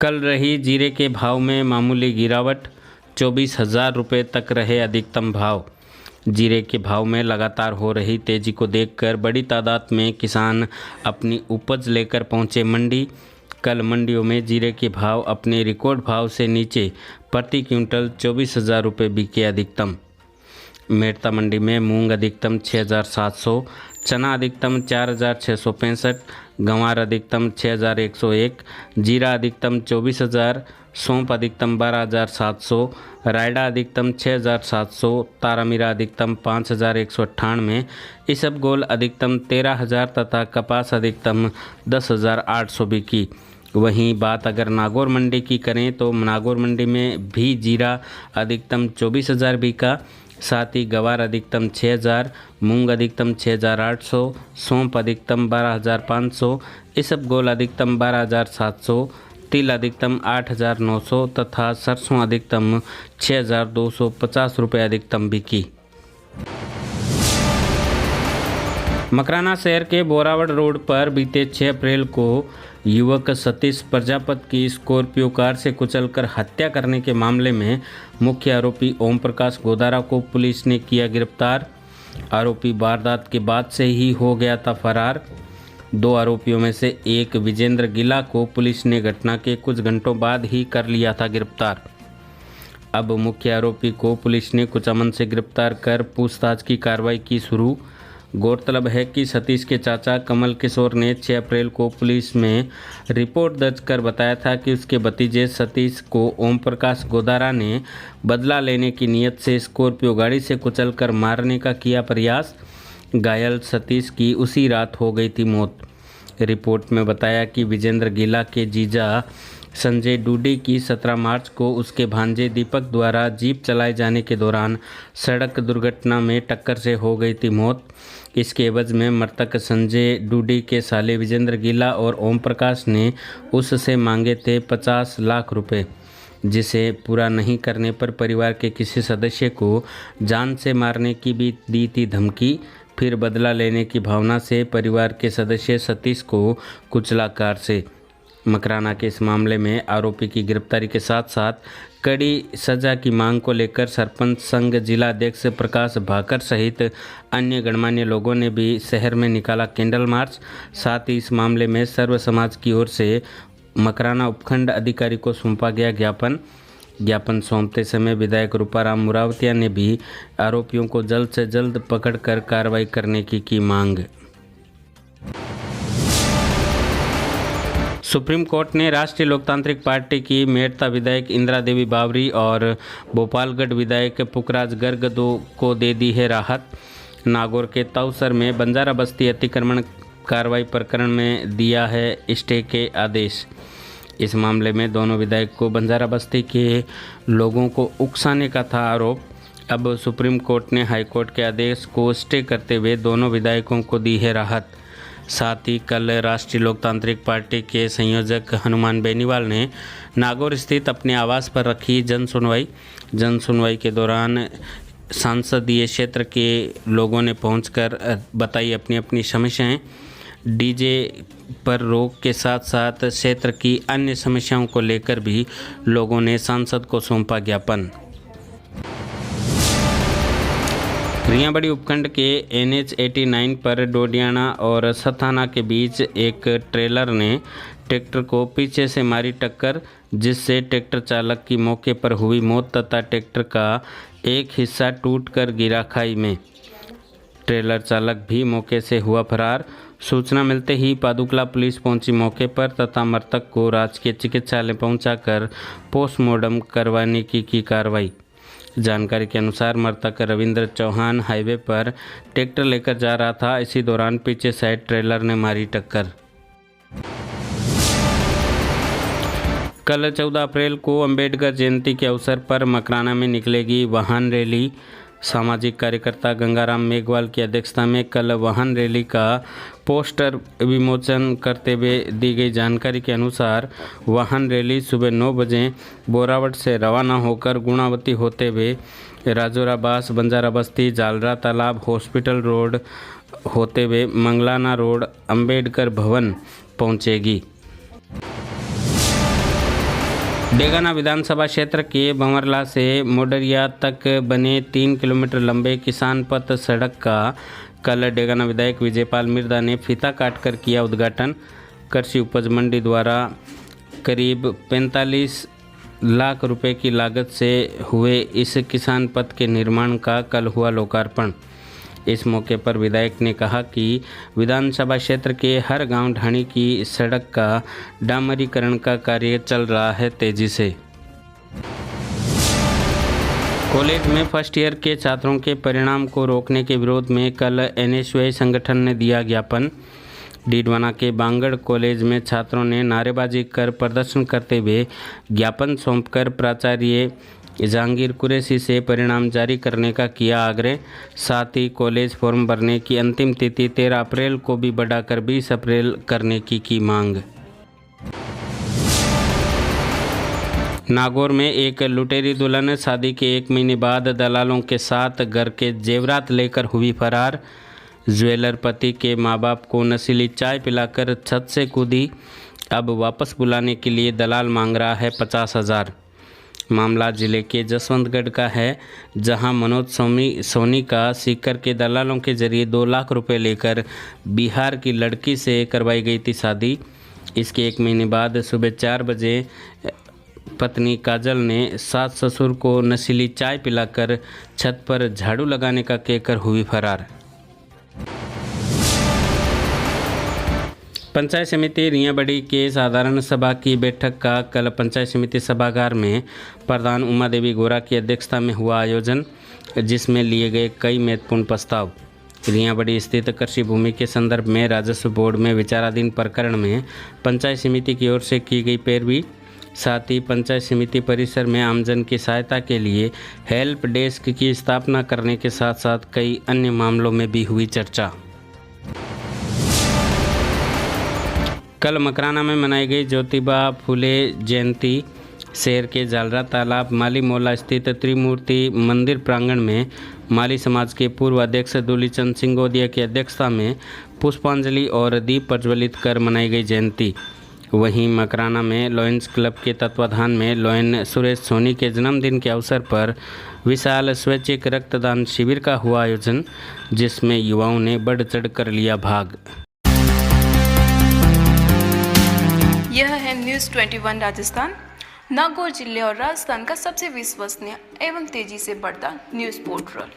कल रही जीरे के भाव में मामूली गिरावट, 24,000 रुपये तक रहे अधिकतम भाव। जीरे के भाव में लगातार हो रही तेजी को देखकर बड़ी तादाद में किसान अपनी उपज लेकर पहुंचे मंडी। कल मंडियों में जीरे के भाव अपने रिकॉर्ड भाव से नीचे प्रति क्विंटल 24,000 रुपये बिके। अधिकतम मेड़ता मंडी में मूंग अधिकतम 6,700, चना अधिकतम 4,665, गंवार अधिकतम 6,101, जीरा अधिकतम 24,000, सौंफ अधिकतम 12,700, रायडा अधिकतम 6,700, तारामीरा अधिकतम 5,198, इसबगोल अधिकतम 13,000 तथा कपास अधिकतम 10,800 बिकी। वहीं बात अगर नागौर मंडी की करें तो नागौर मंडी में भी जीरा अधिकतम 24,000 बिका। साथ ही गवार अधिकतम 6,000, मूंग अधिकतम 6,800, सौंफ अधिकतम 12,500, इसबगोल अधिकतम 12,700, तिल अधिकतम 8,900 तथा सरसों अधिकतम 6,250 रुपये अधिकतम बिकी। मकराना शहर के बोरावड़ रोड पर बीते 6 अप्रैल को युवक सतीश प्रजापत की स्कॉर्पियो कार से कुचलकर हत्या करने के मामले में मुख्य आरोपी ओम प्रकाश गोदारा को पुलिस ने किया गिरफ्तार। आरोपी वारदात के बाद से ही हो गया था फरार। 2 आरोपियों में से एक विजेंद्र गिला को पुलिस ने घटना के कुछ घंटों बाद ही कर लिया था गिरफ्तार। अब मुख्य आरोपी को पुलिस ने कुचामन से गिरफ्तार कर पूछताछ की कार्रवाई की शुरू। गौरतलब है कि सतीश के चाचा कमल किशोर ने 6 अप्रैल को पुलिस में रिपोर्ट दर्ज कर बताया था कि उसके भतीजे सतीश को ओम प्रकाश गोदारा ने बदला लेने की नीयत से स्कॉर्पियो गाड़ी से कुचलकर मारने का किया प्रयास। घायल सतीश की उसी रात हो गई थी मौत। रिपोर्ट में बताया कि विजेंद्र गिला के जीजा संजय डूडी की 17 मार्च को उसके भांजे दीपक द्वारा जीप चलाए जाने के दौरान सड़क दुर्घटना में टक्कर से हो गई थी मौत। इसके एवज में मृतक संजय डूडी के साले विजेंद्र गिला और ओम प्रकाश ने उससे मांगे थे 50 लाख रुपए, जिसे पूरा नहीं करने पर परिवार के किसी सदस्य को जान से मारने की भी दी थी धमकी। फिर बदला लेने की भावना से परिवार के सदस्य सतीश को कुचला कार से। मकराना के इस मामले में आरोपी की गिरफ्तारी के साथ साथ कड़ी सजा की मांग को लेकर सरपंच संघ जिला अध्यक्ष प्रकाश भाकर सहित अन्य गणमान्य लोगों ने भी शहर में निकाला कैंडल मार्च। साथ ही इस मामले में सर्व समाज की ओर से मकराना उपखंड अधिकारी को सौंपा गया ज्ञापन सौंपते समय विधायक रूपाराम मुरावतिया ने भी आरोपियों को जल्द से जल्द पकड़कर कार्रवाई करने की मांग। सुप्रीम कोर्ट ने राष्ट्रीय लोकतांत्रिक पार्टी की मेड़ता विधायक इंदिरा देवी बावरी और भोपालगढ़ विधायक पुखराज गर्ग को दे दी है राहत। नागौर के तौसर में बंजारा बस्ती अतिक्रमण कार्रवाई प्रकरण में दिया है स्टे के आदेश। इस मामले में दोनों विधायक को बंजारा बस्ती के लोगों को उकसाने का था आरोप। अब सुप्रीम कोर्ट ने हाईकोर्ट के आदेश को स्टे करते हुए दोनों विधायकों को दी है राहत। साथ ही कल राष्ट्रीय लोकतांत्रिक पार्टी के संयोजक हनुमान बेनीवाल ने नागौर स्थित अपने आवास पर रखी जन सुनवाई के दौरान संसदीय क्षेत्र के लोगों ने पहुंचकर बताई अपनी अपनी समस्याएं। डीजे पर रोक के साथ साथ क्षेत्र की अन्य समस्याओं को लेकर भी लोगों ने सांसद को सौंपा ज्ञापन। रियाबड़ी उपखंड के NH 89 पर डोडियाना और सथाना के बीच एक ट्रेलर ने ट्रैक्टर को पीछे से मारी टक्कर, जिससे ट्रैक्टर चालक की मौके पर हुई मौत तथा ट्रैक्टर का एक हिस्सा टूटकर गिरा खाई में। ट्रेलर चालक भी मौके से हुआ फरार। सूचना मिलते ही पादुकला पुलिस पहुंची मौके पर तथा मृतक को राजकीय चिकित्सालय पहुंचाकर पोस्टमार्टम करवाने की कार्रवाई। जानकारी के अनुसार मृतक रविंद्र चौहान हाईवे पर ट्रैक्टर लेकर जा रहा था। इसी दौरान पीछे साइड ट्रेलर ने मारी टक्कर। कल 14 अप्रैल को अंबेडकर जयंती के अवसर पर मकराना में निकलेगी वाहन रैली। सामाजिक कार्यकर्ता गंगाराम मेघवाल की अध्यक्षता में कल वाहन रैली का पोस्टर विमोचन करते हुए दी गई जानकारी के अनुसार वाहन रैली सुबह 9 बजे बोरावट से रवाना होकर गुणावती होते हुए राजोरा बास, बंजारा बस्ती, जालरा तालाब, हॉस्पिटल रोड होते हुए मंगलाना रोड, अंबेडकर भवन पहुंचेगी। डेगाना विधानसभा क्षेत्र के बंवरला से मोडरिया तक बने 3 किलोमीटर लंबे किसान पथ सड़क का कल डेगाना विधायक विजयपाल मिर्दा ने फीता काटकर किया उद्घाटन। कृषि उपज मंडी द्वारा करीब 45 लाख रुपए की लागत से हुए इस किसान पथ के निर्माण का कल हुआ लोकार्पण। इस मौके पर विधायक ने कहा कि विधानसभा क्षेत्र के हर गांव ढाणी की सड़क का डामरीकरण का कार्य चल रहा है तेजी से। कॉलेज में फर्स्ट ईयर के छात्रों के परिणाम को रोकने के विरोध में कल एनएसयूआई संगठन ने दिया ज्ञापन। डीडवाना के बांगड़ कॉलेज में छात्रों ने नारेबाजी कर प्रदर्शन करते हुए ज्ञापन सौंपकर प्राचार्य जहांगीर कुरैशी से परिणाम जारी करने का किया आग्रह। साथ ही कॉलेज फॉर्म भरने की अंतिम तिथि 13 अप्रैल को भी बढ़ाकर 20 अप्रैल करने की मांग। नागौर में एक लुटेरी दुल्हन शादी के 1 महीने बाद दलालों के साथ घर के जेवरात लेकर हुई फरार। ज्वेलर पति के मां बाप को नशीली चाय पिलाकर छत से कूदी। अब वापस बुलाने के लिए दलाल मांग रहा है 50,000। मामला जिले के जसवंतगढ़ का है, जहां मनोज सोनी का सीकर के दलालों के जरिए 2 लाख रुपए लेकर बिहार की लड़की से करवाई गई थी शादी। इसके 1 महीने बाद सुबह 4 बजे पत्नी काजल ने सास ससुर को नशीली चाय पिलाकर छत पर झाड़ू लगाने का कहकर हुई फरार। पंचायत समिति रियाबड़ी के साधारण सभा की बैठक का कल पंचायत समिति सभागार में प्रधान उमा देवी गोरा की अध्यक्षता में हुआ आयोजन, जिसमें लिए गए कई महत्वपूर्ण प्रस्ताव। रियाबड़ी स्थित कृषि भूमि के संदर्भ में राजस्व बोर्ड में विचाराधीन प्रकरण में पंचायत समिति की ओर से की गई पैरवी। साथ ही पंचायत समिति परिसर में आमजन की सहायता के लिए हेल्प डेस्क की स्थापना करने के साथ साथ कई अन्य मामलों में भी हुई चर्चा। कल मकराना में मनाई गई ज्योतिबा फुले जयंती। शहर के जालरा तालाब माली मोहल्ला स्थित त्रिमूर्ति मंदिर प्रांगण में माली समाज के पूर्व अध्यक्ष दूलीचंद सिंगोदिया की अध्यक्षता में पुष्पांजलि और दीप प्रज्वलित कर मनाई गई जयंती। वहीं मकराना में लॉयंस क्लब के तत्वाधान में लॉयन सुरेश सोनी के जन्मदिन के अवसर पर विशाल स्वैच्छिक रक्तदान शिविर का हुआ आयोजन, जिसमें युवाओं ने बढ़ चढ़ कर लिया भाग। यह है न्यूज़ 21 राजस्थान। नागौर जिले और राजस्थान का सबसे विश्वसनीय एवं तेजी से बढ़ता न्यूज़ पोर्टल।